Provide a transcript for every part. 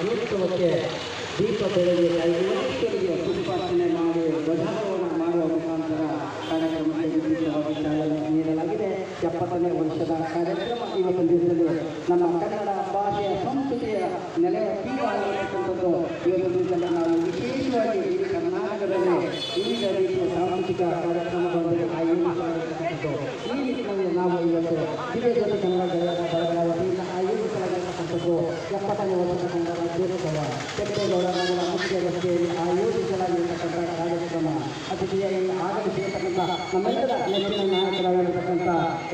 ದೀನೋತ್ಸವಕ್ಕೆ ದೀಪ ಬೆಳಗ್ಗೆ ಐವತ್ತರಿಗೆ ಪುಷ್ಪಾರ್ಚನೆ ಮಾಡಿ ಧ್ವಜಾರೋಹಣ ಮಾಡುವ ಮುಖಾಂತರ ಕಾರ್ಯಕ್ರಮಕ್ಕೆ ನಿರ್ದಿಷ್ಟವಾಗಿ ಚಾಲನೆ ನೀಡಲಾಗಿದೆ. 70ನೇ ವರ್ಷದ ಕಾರ್ಯಕ್ರಮ ಇವತ್ತು ದಿವಸದಲ್ಲಿ ನಮ್ಮ ಕನ್ನಡ ಭಾಷೆಯ ಸಂಸ್ಕೃತಿಯ ನೆಲೆಯ ಪೀಠವಾಗಿರತಕ್ಕಂಥದ್ದು. ಇವತ್ತು ದಿವಸದಲ್ಲಿ ನಾವು ವಿಶೇಷವಾಗಿ ಈ ಕರ್ನಾಟಕದಲ್ಲಿ ವಿವಿಧ ರೀತಿಯ ಸಾಂಸ್ಕೃತಿಕ ಕಾರ್ಯಕ್ರಮಗಳನ್ನು ಆಯೋಜಿಸಲಾಗಿರತಕ್ಕಂಥದ್ದು. ಈ ನಿಟ್ಟಿನಲ್ಲಿ ನಾವು ಇವತ್ತು ದಿವ್ಯಜ್ಯೋತಿ ಕನ್ನಡ ಗೆಳೆಯರ ಬಳಗದ ವತಿಯಿಂದ ಆಯೋಜಿಸಲಾಗಿರತಕ್ಕಂಥದ್ದು 70ನೇ ವರ್ಷದ ಕನ್ನಡ ರಾಜ್ಯೋತ್ಸವ ಕೆಂಪೇಗೌಡ ನಗರ ಮುಖ್ಯ ರಸ್ತೆಯಲ್ಲಿ ಆಯೋಜಿಸಲಾಗಿರತಕ್ಕಂಥ ಕಾರ್ಯಕ್ರಮ. ಅತಿಥಿಯಾಗಿ ಆಗಮಿಸಿರತಕ್ಕಂಥ ನಮ್ಮೆಲ್ಲರ ನೆಚ್ಚಿನ ನಾಯಕರಾಗಿರತಕ್ಕಂಥ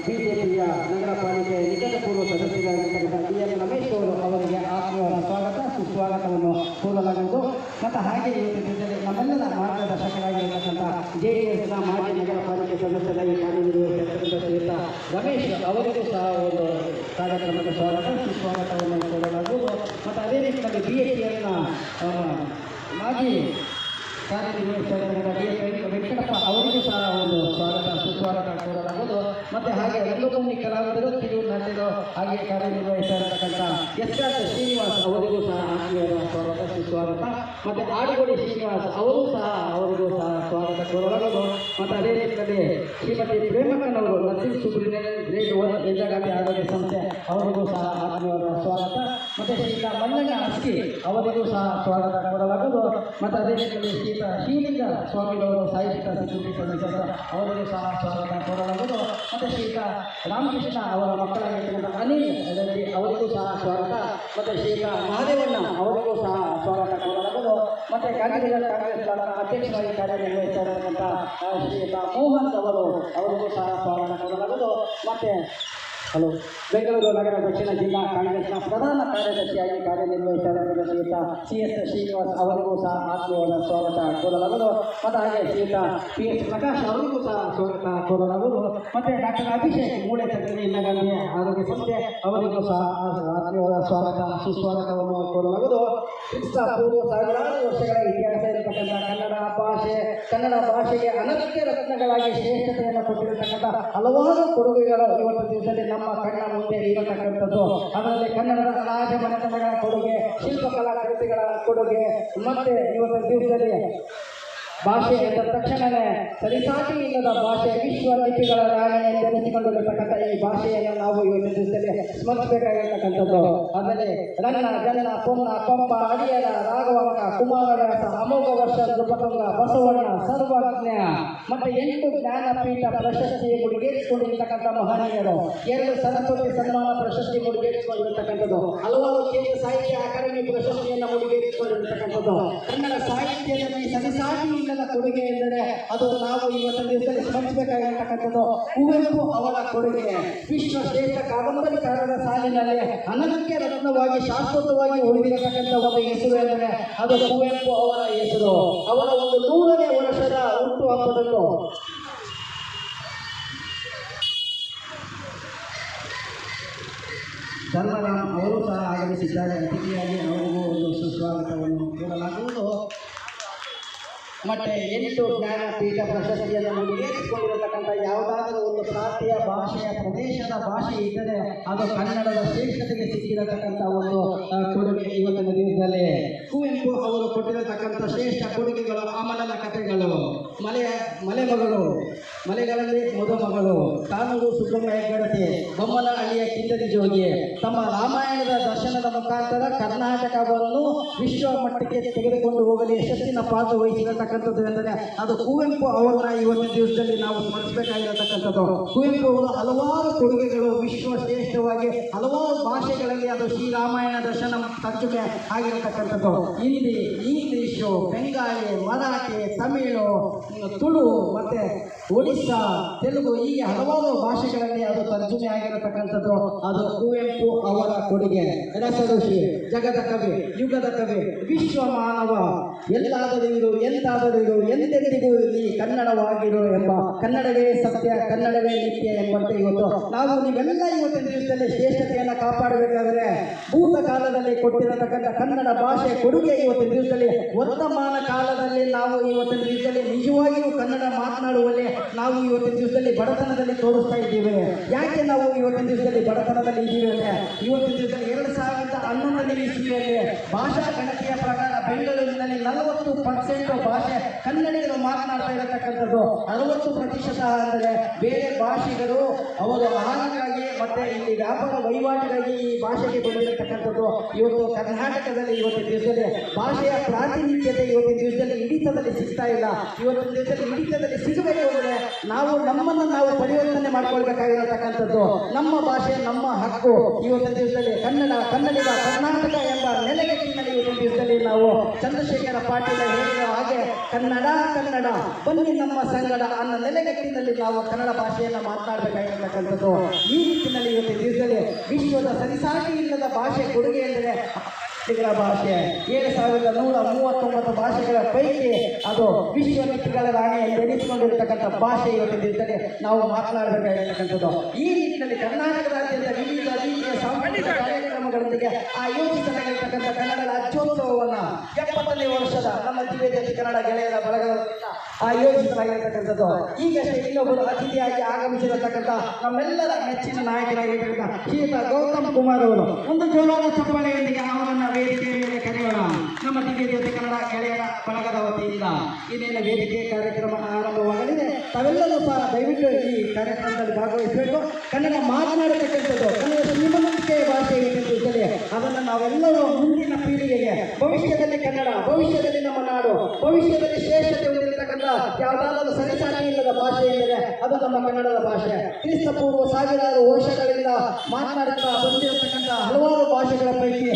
ಬಿಜೆಪಿಯ ನಗರ ಪಾಲಿಕೆ ನಿಕಟಪೂರ್ವ ಸದಸ್ಯರಾಗಿರತಕ್ಕಂಥ ಡಿ ಎಂ ರಮೇಶ್ ಅವರಿಗೆ ಆತ್ಮೀಯವಾದ ಸ್ವಾಗತ ಸುಸ್ವಾಗತವನ್ನು ಕೋರಲಾಗಿದ್ದು, ಮತ್ತು ಹಾಗೆ ಇವತ್ತಿನಲ್ಲಿ ನಮ್ಮೆಲ್ಲರ ಮಾರ್ಗದರ್ಶಕರಾಗಿರತಕ್ಕಂಥ JDSನ ಮಾಜಿ ನಗರ ಪಾಲಿಕೆ ಸದಸ್ಯರಾಗಿ ಕಾರ್ಯನಿರ್ವಹಿಸಿರ್ತಕ್ಕಂಥ ಶ್ರೀಯುತ ರಮೇಶ್ ಅವರಿಗೂ ಸಹ ಒಂದು ಕಾರ್ಯಕ್ರಮದ ಸ್ವಾಗತ ಸುಸ್ವಾಗತವನ್ನು ಕೋರಲಾಗುವುದು. ಮತ್ತು ಅದೇ ರೀತಿಯಲ್ಲಿ BHPನ ಮಾಜಿ ಕಾರ್ಯನಿರ್ವಹಿಸಿದ ವೆಂಕಟಪ್ಪ ಅವರಿಗೂ ಸಹ ಒಂದು ಸ್ವಾಗತ ಸುಸ್ವಾಗತ ಕೋರಲಾಗುವುದು. ಮತ್ತು ಹಾಗೆ ರಂಗಭೂಮಿ ಕಲಾವಿದರು ತಿರುವು ನಟರು ಹಾಗೆ ಕಾರ್ಯನಿರ್ವಹಿಸಿರತಕ್ಕಂಥ ಎಸ್ ಶ್ರೀನಿವಾಸ್ ಅವರಿಗೂ ಸಹ ಆತ್ಮೀಯರ ಸ್ವಾಗತ ಸುಸ್ವಾಗತ. ಮತ್ತು ಆಡುಗೋಡಿ ಶ್ರೀನಿವಾಸ್ ಅವರಿಗೂ ಸಹ ಸ್ವಾಗತ ಕೋರಲಾಗುವುದು. ಮತ್ತು ಅದೇ ರೀತಿಯಲ್ಲಿ ಶ್ರೀಮತಿ ಪ್ರೇಮಕ್ಕನವರು ನರ್ಸಿಂಗ್ ಸೂಪರಿಂಟೆಂಡೆಂಟ್ ಗ್ರೇಡ್ 1 ಇಂದಿರಾಗಾಂಧಿ ಆರೋಗ್ಯ ಸಂಸ್ಥೆ ಅವರಿಗೂ ಸಹ ಆತ್ಮೀಯರ ಸ್ವಾಗತ. ಮತ್ತು ಶ್ರೀಯುತ ಮಲ್ಲಣ್ಣ ಅಸ್ಕಿ ಅವರಿಗೂ ಸಹ ಸ್ವಾಗತ ಕೋರಲಾಗುವುದು. ಮತ್ತು ಅದೇ ರೀತಿಯಲ್ಲಿ ಶ್ರೀಯುತ ಶಿವಲಿಂಗ ಸ್ವಾಮಿಗಳವರು ಸಾಹಿತ್ಯ ಸಿಬ್ಬಂದಿ ಸದಸ್ಯರು ಅವರಿಗೂ ಸಹ ಸ್ವಾಗತ ಕೋರಲಾಗುವುದು. ಮತ್ತು ಶ್ರೀಯುತ ರಾಮಕೃಷ್ಣ ಅವರ ಮಕ್ಕಳಾಗಿರ್ತಕ್ಕಂಥ ಅನಿಲ್ ರೆಡ್ಡಿ ಅವರಿಗೂ ಸಹ ಸ್ವಾಗತ. ಮತ್ತು ಶ್ರೀಯುತ ಮಹಾದೇವಣ್ಣ ಅವರಿಗೂ ಸಹ ಸ್ವಾಗತ ಕೋರಲಾಗುವುದು. ಮತ್ತು ಗಾಂಧಿನಗರ ಕಾಂಗ್ರೆಸ್ ಅಧ್ಯಕ್ಷರಾಗಿ ಕಾರ್ಯನಿರ್ವಹಿಸಿರತಕ್ಕಂಥ ಶ್ರೀಯುತ ಮೋಹನ್ ಅವರಿಗೂ ಸಹ ಸ್ವಾಗತ ಕೋರಲಾಗುವುದು. ಮತ್ತು ಬೆಂಗಳೂರು ನಗರ ದಕ್ಷಿಣ ಜಿಲ್ಲಾ ಕಾಂಗ್ರೆಸ್ನ ಪ್ರಧಾನ ಕಾರ್ಯದರ್ಶಿಯಾಗಿ ಕಾರ್ಯನಿರ್ವಹಿಸಿದ ಶ್ರೀಯುತ CS ಶ್ರೀನಿವಾಸ್ ಅವರಿಗೂ ಸಹ ಆತ್ಮೀಯವಾದ ಸ್ವಾಗತ ಕೋರಲಾಗುವುದು. ಮತ್ತು ಹಾಗೆ ಶ್ರೀಯುತ PS ಪ್ರಕಾಶ್ ಅವರಿಗೂ ಸಹ ಸ್ವಾಗತ ಕೋರಲಾಗುವುದು. ಮತ್ತು ಡಾಕ್ಟರ್ ಅಭಿಷೇಕ್ ಮೂಳೆ ತಜ್ಞರು ಇಂದಿರಾಗಾಂಧಿ ಆರೋಗ್ಯ ಸಂಸ್ಥೆ ಅವರಿಗೂ ಸಹ ಆತ್ಮೀಯವಾದ ಸ್ವಾಗತ ಸುಸ್ವಾಗತವನ್ನು ಕೋರಲಾಗುವುದು. ಪೂರ್ವ ಸಾವಿರಾರು ವರ್ಷಗಳ ಇತಿಹಾಸ ಇರತಕ್ಕಂಥ ಕನ್ನಡ ಭಾಷೆಗೆ ಅನಗತ್ಯ ರತ್ನಗಳಾಗಿ ಶ್ರೇಷ್ಠತೆಯನ್ನು ಕೊಟ್ಟಿರತಕ್ಕಂಥ ಹಲವಾರು ಕೊಡುಗೆಗಳು ಇವತ್ತು ದಿವಸದಲ್ಲಿ ನಮ್ಮ ಕಣ್ಣ ಮುಂದೆ ಇರತಕ್ಕಂಥದ್ದು. ಅದರಲ್ಲಿ ಕನ್ನಡದ ರಾಜಮನೆತನಗಳ ಕೊಡುಗೆ, ಶಿಲ್ಪಕಲಾ ಕೃತಿಗಳ ಕೊಡುಗೆ, ಮತ್ತೆ ಇವತ್ತು ದಿವಸದಲ್ಲಿ ಭಾಷೆ ಎಂದ ತಕ್ಷಣವೇ ಸರಿಸಾಟಿ ಇಲ್ಲದ ಭಾಷೆ, ವಿಶ್ವ ಲಿಪಿಗಳ ರಾಣಿ ಎಂದೆನಿಸಿಕೊಂಡಿರತಕ್ಕಂಥ ಈ ಭಾಷೆಯನ್ನು ನಾವು ಇವತ್ತು ದಿವಸದಲ್ಲಿ ಸ್ಮರಿಸಬೇಕಾಗಿರ್ತಕ್ಕಂಥದ್ದು. ಅದರಲ್ಲಿ ರನ್ನ, ಜನ್ನ, ಪೊನ್ನ, ಪಂಪ, ಅಡಿಯರ, ರಾಘವಾಂಕ, ಕುಮಾರವ್ಯಾಸ, ಅಮೋಘ ವರ್ಷ, ನೃಪತುಂಗ, ಬಸವಣ್ಣ, ಸರ್ವಜ್ಞ, ಮತ್ತು 8 ಜ್ಞಾನಪೀಠ ಪ್ರಶಸ್ತಿ ಮುಡಿಗೇರಿಸಿಕೊಂಡಿರ್ತಕ್ಕಂಥ ಮಹನೀಯರು, 2 ಸರಸ್ವತಿ ಸನ್ಮಾನ ಪ್ರಶಸ್ತಿ ಮುಡಿಗೇರಿಸಿಕೊಂಡಿರ್ತಕ್ಕಂಥದ್ದು, ಹಲವಾರು ಕೇಂದ್ರ ಸಾಹಿತ್ಯ ಅಕಾಡೆಮಿ ಪ್ರಶಸ್ತಿಯನ್ನು ಮುಡಿಗೇರಿಸಿಕೊಂಡಿರ್ತಕ್ಕಂಥದ್ದು. ಕನ್ನಡ ಸಾಹಿತ್ಯದಲ್ಲಿ ಸರಿಸಾಟಿ ಇಲ್ಲದ ಕೊಡುಗೆ ಎಂದರೆ ಅದು ನಾವು ಇವತ್ತಿನ ದಿವಸದಲ್ಲಿ ಸ್ಮರಿಸಬೇಕಾಗಿರ್ತಕ್ಕಂಥದ್ದು ಕುವೆಂಪು ಅವರ ಕೊಡುಗೆ. ವಿಶ್ವ ಶ್ರೇಷ್ಠ ಕಾದಂಬರಿಕಾರರ ಸಾಲಿನಲ್ಲಿ ಅನಗತ್ಯ ರತ್ನವಾಗಿ ಶಾಶ್ವತವಾಗಿ ಉಳಿದಿರತಕ್ಕಂಥ ಒಂದು ಹೆಸರು ಎಂದರೆ ಅದು ಕುವೆಂಪು ಅವರ ಹೆಸರು. ಅವರ ಒಂದು 100ನೇ ವರ್ಷದ ಹುಟ್ಟುಹಬ್ಬದಲ್ಲೂ ಧರ್ಮರಾಮ್ ಅವರು ಸಹ ಆಗಮಿಸಿದ್ದಾರೆ. ಅತಿಥಿಯಾಗಿ ಅವರಿಗೂ ಒಂದು ಸುಸ್ವಾಗತವನ್ನು ಕೋರಲಾಗುವುದು. ಮತ್ತು 8 ಜ್ಞಾನಪೀಠ ಪ್ರಶಸ್ತಿಯನ್ನು ಮುಡಿಗೇರಿಸಿಕೊಂಡಿರತಕ್ಕಂಥ ಯಾವುದಾದರೂ ಒಂದು ಪ್ರಾಂತೀಯ ಭಾಷೆಯ ಪ್ರದೇಶದ ಭಾಷೆ ಇದ್ದರೆ ಅದು ಕನ್ನಡದ ಶ್ರೇಷ್ಠತೆಗೆ ಸಿಕ್ಕಿರತಕ್ಕಂಥ ಒಂದು ಕೊಡುಗೆ. ಇವತ್ತಿನ ದಿವಸದಲ್ಲಿ ಕುವೆಂಪು ಅವರು ಕೊಟ್ಟಿರತಕ್ಕಂಥ ಶ್ರೇಷ್ಠ ಕೊಡುಗೆಗಳು ಅಮಲನ ಕಥೆಗಳು, ಮಲೆಮಗಳು, ಮಲೆಗಳಲ್ಲಿ ಮದುಮಗಳು, ಕಾನೂರು ಸುಬ್ರಹ್ಮಣ್ಯ ಹೆಗ್ಗಡತಿ, ಬೊಮ್ಮನಹಳ್ಳಿಯ ಕಿತ್ತಡಿ ಜೋಗಿ ತಮ್ಮ ರಾಮಾಯಣದ ದರ್ಶನದ ಮುಖಾಂತರ ಕರ್ನಾಟಕವನ್ನು ವಿಶ್ವ ಮಟ್ಟಕ್ಕೆ ತೆಗೆದುಕೊಂಡು ಹೋಗಲು ಯಶಸ್ಸಿನ ಪಾತ್ರ ವಹಿಸಿರತಕ್ಕಂಥದ್ದು ಎಂದರೆ ಅದು ಕುವೆಂಪು ಅವರನ್ನ ಇವತ್ತಿನ ದಿವಸದಲ್ಲಿ ನಾವು ಸ್ಮರಿಸಬೇಕಾಗಿರತಕ್ಕಂಥದ್ದು. ಕುವೆಂಪು ಅವರು ಹಲವಾರು ಕೊಡುಗೆಗಳು ವಿಶ್ವ ಶ್ರೇಷ್ಠವಾಗಿ ಹಲವಾರು ಭಾಷೆಗಳಲ್ಲಿ ಅದು ಶ್ರೀರಾಮಾಯಣ ದರ್ಶನ ತರ್ಜುಮೆ ಆಗಿರತಕ್ಕಂಥದ್ದು. ಹಿಂದಿ, ಇಂಗ್ಲೀಷು, ಬೆಂಗಾಲಿ, ಮರಾಠಿ, ತಮಿಳು, ತುಳು, ಮತ್ತು ಒಡಿಸ್ಸಾ, ತೆಲುಗು ಹೀಗೆ ಹಲವಾರು ಭಾಷೆಗಳಲ್ಲಿ ಅದು ತರ್ಜುಮೆ ಆಗಿರತಕ್ಕಂಥದ್ದು ಅದು ಕುವೆಂಪು ಅವರ ಕೊಡುಗೆ. ರಸಋಷಿ, ಜಗದ ಕವಿ, ಯುಗದ ಕವಿ, ವಿಶ್ವ ಮಾನವ, ಎಲ್ಲಾದರೂ ಎಂತಾದರೂ ಎಂದೆಂದಿಗೂ ಈ ಕನ್ನಡವಾಗಿರು ಎಂಬ ಕನ್ನಡವೇ ಸತ್ಯ, ಕನ್ನಡವೇ ನಿತ್ಯ ಎಂಬಂತೆ ಇವತ್ತು ನಾವು ನೀವೆಲ್ಲ ಇವತ್ತಿನ ದಿವಸದಲ್ಲಿ ಶ್ರೇಷ್ಠತೆಯನ್ನು ಕಾಪಾಡಬೇಕಾದರೆ ಭೂತ ಕಾಲದಲ್ಲಿ ಕೊಟ್ಟಿರತಕ್ಕಂಥ ಕನ್ನಡ ಭಾಷೆ ಕೊಡುಗೆ ಇವತ್ತಿನ ದಿವಸದಲ್ಲಿ ದಿವಸದಲ್ಲಿ ವರ್ತಮಾನ ಕಾಲದಲ್ಲಿ ನಾವು ಇವತ್ತಿನ ದಿವಸದಲ್ಲಿ ನಿಜವಾಗಿಯೂ ಕನ್ನಡ ಮಾತನಾಡುವಲ್ಲಿ ನಾವು ಇವತ್ತಿನ ದಿವಸದಲ್ಲಿ ಬಡತನದಲ್ಲಿ ತೋರಿಸ್ತಾ ಇದ್ದೀವಿ. ಯಾಕೆ ನಾವು ಇವತ್ತಿನ ದಿವಸದಲ್ಲಿ ಬಡತನದಲ್ಲಿ ಇದ್ದೀವಿ ಅಂದರೆ ಇವತ್ತಿನ ದಿವಸದಲ್ಲಿ 2011ನೇ ಇಸ್ವಿಯಲ್ಲಿ ಭಾಷಾ ಗಣತಿಯ ಪ್ರಕಾರ ಬೆಂಗಳೂರಿನಲ್ಲಿ 40% ಭಾಷೆ ಕನ್ನಡಿಗರು ಮಾತನಾಡ್ತಾ ಇರತಕ್ಕಂಥದ್ದು. 60% ಅಂದರೆ ಬೇರೆ ಭಾಷಿಗರು ಅವರು ಆಹಾರಕ್ಕಾಗಿ ಮತ್ತೆ ಇಲ್ಲಿ ವ್ಯಾಪಾರ ವಹಿವಾಟಿಗಾಗಿ ಈ ಭಾಷೆಗೆ ಬಂದಿರತಕ್ಕಂಥದ್ದು. ಇವತ್ತು ಕರ್ನಾಟಕದಲ್ಲಿ ಇವತ್ತಿನ ದಿವಸದಲ್ಲಿ ಭಾಷೆಯ ಪ್ರಾತಿನಿಧ್ಯತೆ ಇವತ್ತಿನ ದಿವಸದಲ್ಲಿ ಹಿಡಿತದಲ್ಲಿ ಸಿಗ್ತಾ ಇಲ್ಲ. ಇವತ್ತಿನ ದಿವಸದಲ್ಲಿ ಹಿಡಿತದಲ್ಲಿ ಸಿಗಬೇಕು ಅಂದರೆ ನಾವು ನಮ್ಮನ್ನು ನಾವು ಪರಿವರ್ತನೆ ಮಾಡಿಕೊಳ್ಬೇಕಾಗಿರತಕ್ಕಂಥದ್ದು. ನಮ್ಮ ಭಾಷೆ ನಮ್ಮ ಹಕ್ಕು. ಇವತ್ತಿನ ದಿವಸದಲ್ಲಿ ಕನ್ನಡಿಗ ಕರ್ನಾಟಕ ಎಂಬ ನೆಲೆಗಟ್ಟಿನಲ್ಲಿ ಇವತ್ತಿನ ದಿವಸದಲ್ಲಿ ನಾವು ಚಂದ್ರಶೇಖರ ಪಾಟೀಲ ಹೇಳಿದ ಹಾಗೆ ಕನ್ನಡ ಬನ್ನಿ ನಮ್ಮ ಸಂಗಡ ಅನ್ನೋ ನೆಲೆಗಟ್ಟಿನಲ್ಲಿ ನಾವು ಕನ್ನಡ ಭಾಷೆಯನ್ನು ಮಾತನಾಡಬೇಕಾಗಿರತಕ್ಕಂಥದ್ದು. ಈ ನಿಟ್ಟಿನಲ್ಲಿ ಇವತ್ತಿನ ದಿವಸದಲ್ಲಿ ವಿಶ್ವದ ಸರಿಸಾಟಿ ಇಲ್ಲದ ಭಾಷೆ ಕೊಡುಗೆ ಎಂದರೆ ಭಾಷೆ. 7139 ಭಾಷೆಗಳ ಪೈಕಿ ಅದು ವಿಶ್ವ ಮಿತಿಗಳ ರಾಣಿ ಎನಿಸಿಕೊಂಡಿರತಕ್ಕಂಥ ಭಾಷೆ ಇವತ್ತಿನ ದಿವಸದಲ್ಲಿ ನಾವು ಮಾತನಾಡಬೇಕಾಗಿರತಕ್ಕಂಥದ್ದು. ಈ ನಿಟ್ಟಿನಲ್ಲಿ ಕರ್ನಾಟಕದಾದ್ಯಂತ ವಿವಿಧ ರೀತಿಯ ಸಾಂಸ್ಕೃತಿಕ ಕಾರ್ಯಕ್ರಮಗಳೊಂದಿಗೆ ಆಯೋಜಿಸಲಾಗಿರ್ತಕ್ಕಂಥ ಕನ್ನಡ ರಾಜ್ಯೋತ್ಸವವನ್ನು 70ನೇ ವರ್ಷದ ನಮ್ಮ ದಿವ್ಯಜ್ಯೋತಿ ಕನ್ನಡ ಗೆಳೆಯರ ಬಳಗದಿಂದ ಆಯೋಜಿಸಲಾಗಿರ್ತಕ್ಕಂಥದ್ದು. ಈಗಷ್ಟೇ ಇನ್ನೊಬ್ಬರು ಅತಿಥಿಯಾಗಿ ಆಗಮಿಸಿರತಕ್ಕಂಥ ನಮ್ಮೆಲ್ಲರ ನೆಚ್ಚಿನ ನಾಯಕರಾಗಿರ್ತಕ್ಕಂಥ ಶ್ರೀಯುತ ಗೌತಮ್ ಕುಮಾರ್ ಅವರು ಒಂದು ಜೋರಾದ ಚಪ್ಪಾಳೆಯೊಂದಿಗೆ ಅವರನ್ನು ವೇದಿಕೆಯ ಮೇಲೆ ಕರೆಯೋಣ. ನಮ್ಮ ದಿವ್ಯಜ್ಯೋತಿ ಕನ್ನಡ ಗೆಳೆಯರ ಬಳಗದ ವತಿಯಿಂದ ಇನ್ನೇನು ವೇದಿಕೆ ಕಾರ್ಯಕ್ರಮ ಆರಂಭವಾಗಲಿದೆ. ತಾವೆಲ್ಲರೂ ಸಹ ದಯವಿಟ್ಟು ಈ ಕಾರ್ಯಕ್ರಮದಲ್ಲಿ ಭಾಗವಹಿಸಬೇಕು. ಕನ್ನಡ ಮಾತನಾಡತಕ್ಕಂಥದ್ದು ಕನ್ನಡ ಶ್ರೀಮಂತಿಕೆಯ ಭಾಷೆ ಏನಿದೆ ಅದನ್ನು ನಾವೆಲ್ಲರೂ ಮುಂದಿನ ಪೀಳಿಗೆಗೆ ಭವಿಷ್ಯದಲ್ಲಿ ಕನ್ನಡ, ಭವಿಷ್ಯದಲ್ಲಿ ನಮ್ಮ ನಾಡು, ಭವಿಷ್ಯದಲ್ಲಿ ಶ್ರೇಷ್ಠತೆ ಹೊಂದಿರತಕ್ಕಂಥ ಯಾವುದಾದರೂ ಸರಿಸಾಟಿ ಇಲ್ಲದ ಭಾಷೆ ಎಂದರೆ ಅದು ನಮ್ಮ ಕನ್ನಡದ ಭಾಷೆ. ಕ್ರಿಸ್ತ ಪೂರ್ವ ಸಾವಿರಾರು ವರ್ಷಗಳಿಂದ ಮಾತನಾಡುತ್ತಾ ಬಂದಿರತಕ್ಕಂಥ ಹಲವಾರು ಭಾಷೆಗಳ ಪೈಕಿ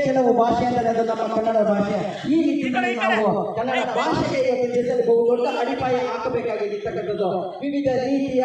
ಕೆಲವು ಭಾಷೆ ಎಂದರೆ ಅದು ನಮ್ಮ ಕನ್ನಡ ಭಾಷೆ. ಈ ನಿಟ್ಟಿನಲ್ಲಿ ನಾವು ಕನ್ನಡ ಭಾಷೆಗೆ ಇವತ್ತಿನ ಬಹು ದೊಡ್ಡ ಅಡಿಪಾಯ ಹಾಕಬೇಕಾಗಿರ್ತಕ್ಕಂಥದ್ದು. ವಿವಿಧ ರೀತಿಯ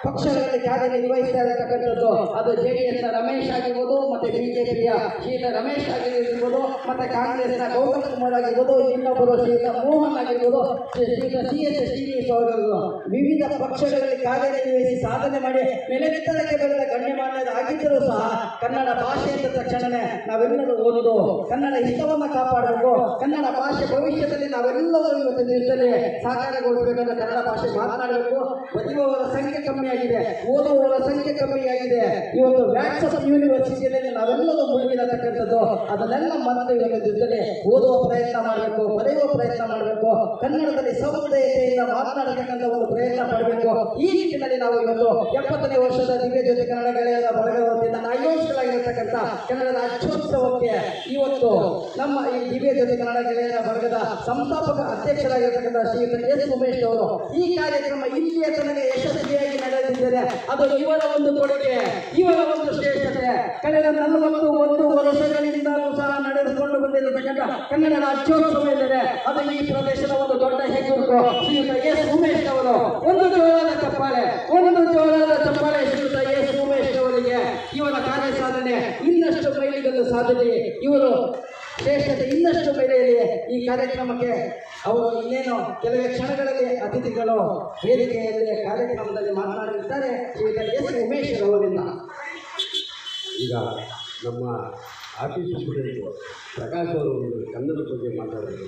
ಪಕ್ಷಗಳಲ್ಲಿ ಕಾರ್ಯನಿರ್ವಹಿಸ್ತಾ ಇರತಕ್ಕಂಥದ್ದು ಅದು JDS ನ ರಮೇಶ್ ಆಗಿರ್ಬೋದು, ಮತ್ತೆ BJPಯ ಶ್ರೀಯುತ ರಮೇಶ್ ಆಗಿರ್ಬೋದು, ಮತ್ತೆ ಕಾಂಗ್ರೆಸ್ನ ಗೌತಮ್ ಕುಮಾರ್ ಆಗಿರ್ಬೋದು, ಇನ್ನೊಬ್ಬರು ಶ್ರೀಯುತ ಮೋಹನ್ ಆಗಿರ್ಬೋದು, ಶ್ರೀಯುತ CS ಶ್ರೀನಿವಾಸ್ ಅವರು ವಿವಿಧ ಪಕ್ಷಗಳಲ್ಲಿ ಕಾರ್ಯನಿರ್ವಹಿಸಿ ಸಾಧನೆ ಮಾಡಿ ಮೇಲೆತ್ತರಕ್ಕೆ ಬರೆದ ಗಣ್ಯಮಾನ್ಯದ ಆಗಿದ್ದರೂ ಸಹ ಕನ್ನಡ ಭಾಷೆ ಎಂದ ತಕ್ಷಣವೇ ನಾವೆಲ್ಲರೂ ಓದುವುದು ಕನ್ನಡ ಹಿತವನ್ನು ಕಾಪಾಡಬೇಕು. ಕನ್ನಡ ಭಾಷೆ ಭವಿಷ್ಯದಲ್ಲಿ ನಾವೆಲ್ಲರೂ ಇವತ್ತಿನ ದಿವಸದಲ್ಲಿ ಸಾಕಾರಗೊಳಿಸಬೇಕಂದ್ರೆ ಕನ್ನಡ ಭಾಷೆ ಮಾತನಾಡಬೇಕು. ಬರೆಯುವವರ ಸಂಖ್ಯೆ ಕಮ್ಮಿಯಾಗಿದೆ, ಓದುವವರ ಸಂಖ್ಯೆ ಕಮ್ಮಿಯಾಗಿದೆ. ಇವತ್ತು ವ್ಯಾಟ್ಸಪ್ ಯೂನಿವರ್ಸಿಟಿಯಲ್ಲಿ ನಾವೆಲ್ಲರೂ ಮುಳುಗಿರತಕ್ಕಂಥದ್ದು. ಅದನ್ನೆಲ್ಲ ಮತ್ತೆ ಇವತ್ತಿನ ದಿವಸದಲ್ಲಿ ಓದುವ ಪ್ರಯತ್ನ ಮಾಡಬೇಕು, ಬರೆಯುವ ಪ್ರಯತ್ನ ಮಾಡಬೇಕು, ಕನ್ನಡದಲ್ಲಿ ಸೌಹೃದಯತೆಯಿಂದ ಮಾತನಾಡತಕ್ಕಂಥ ಒಂದು ಪ್ರಯತ್ನ ಪಡಬೇಕು. ಈ ನಿಟ್ಟಿನಲ್ಲಿ ನಾವು ಇವತ್ತು 70ನೇ ವರ್ಷದ ದಿವ್ಯಜ್ಯೋತಿ ಕನ್ನಡ ಗೆಳೆಯರ ಬಳಗದ ವತಿಯಿಂದ ಆಯೋಜಿಸಲಾಗಿರತಕ್ಕಂಥ ಕನ್ನಡ ರಾಜ್ಯೋತ್ಸವಕ್ಕೆ ಇವತ್ತು ನಮ್ಮ ಈ ದಿವ್ಯಜ್ಯೋತಿ ಕನ್ನಡ ಗೆಳೆಯರ ಬಳಗದ ಸಂಸ್ಥಾಪಕ ಅಧ್ಯಕ್ಷರಾಗಿರ್ತಕ್ಕಂಥ ಶ್ರೀಯುತ S ಉಮೇಶ್ ಅವರು ಈ ಕಾರ್ಯಕ್ರಮ ಇಲ್ಲಿಯ ತನಕ ಯಶಸ್ವಿಯಾಗಿ ನಡೆದಿದ್ದರೆ ಅದು ಇವರ ಒಂದು ಕೊಡುಗೆ, ಇವರ ಒಂದು ಶ್ರೇಷ್ಠತೆ. ಕಳೆದ 41 ವರ್ಷಗಳಿಂದಲೂ ಸಹ ನಡೆದುಕೊಂಡು ಬಂದಿರತಕ್ಕಂಥ ಕನ್ನಡ ರಾಜ್ಯೋತ್ಸವ ಎಂದರೆ ಅದು ಈ ಪ್ರದೇಶದ ಒಂದು ದೊಡ್ಡ ಹೆಗ್ಗುರುತು. ಶ್ರೀಯುತ S ಉಮೇಶ್ ಅವರು ಒಂದು ಜೋರಾದ ಚಪ್ಪಾಳೆ ಶ್ರೀಯುತ S ಉಮೇಶ್ ಅವರಿಗೆ. ಇವರ ಕಾರ್ಯ ಸಾಧನೆ ಇನ್ನಷ್ಟು ಮೈಲಿಗಲ್ಲು ಸಾಧನೆ, ಇವರು ಶ್ರೇಷ್ಠತೆ ಇನ್ನಷ್ಟು ಬೆಳೆಯಲಿ. ಈ ಕಾರ್ಯಕ್ರಮಕ್ಕೆ ಅವರು ಇನ್ನೇನು ಕೆಲವೇ ಕ್ಷಣಗಳಲ್ಲಿ ಅತಿಥಿಗಳು ವೇದಿಕೆಯಲ್ಲಿ ಕಾರ್ಯಕ್ರಮದಲ್ಲಿ ಮಾತನಾಡಲಿದ್ದಾರೆ. ಶ್ರೀಯುತ S ಉಮೇಶ್ ಅವರಿಂದ ಈಗ ನಮ್ಮ ಆಫೀಸ್ ಸ್ಟೂಡೆಂಟು ಪ್ರಕಾಶ್ ಅವರು ಕನ್ನಡ ಬಗ್ಗೆ ಮಾತಾಡೋದು.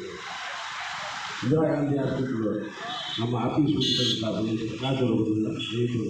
ಇಂದಿರಾ ಗಾಂಧಿ ಹಾಸ್ಪಿಟ್ಲು ನಮ್ಮ ಆಫೀಸ್ ಸ್ಟೂಡೆಂಟ್ ಪ್ರಕಾಶ್ ಅವರು ಸ್ನೇಹಿತರು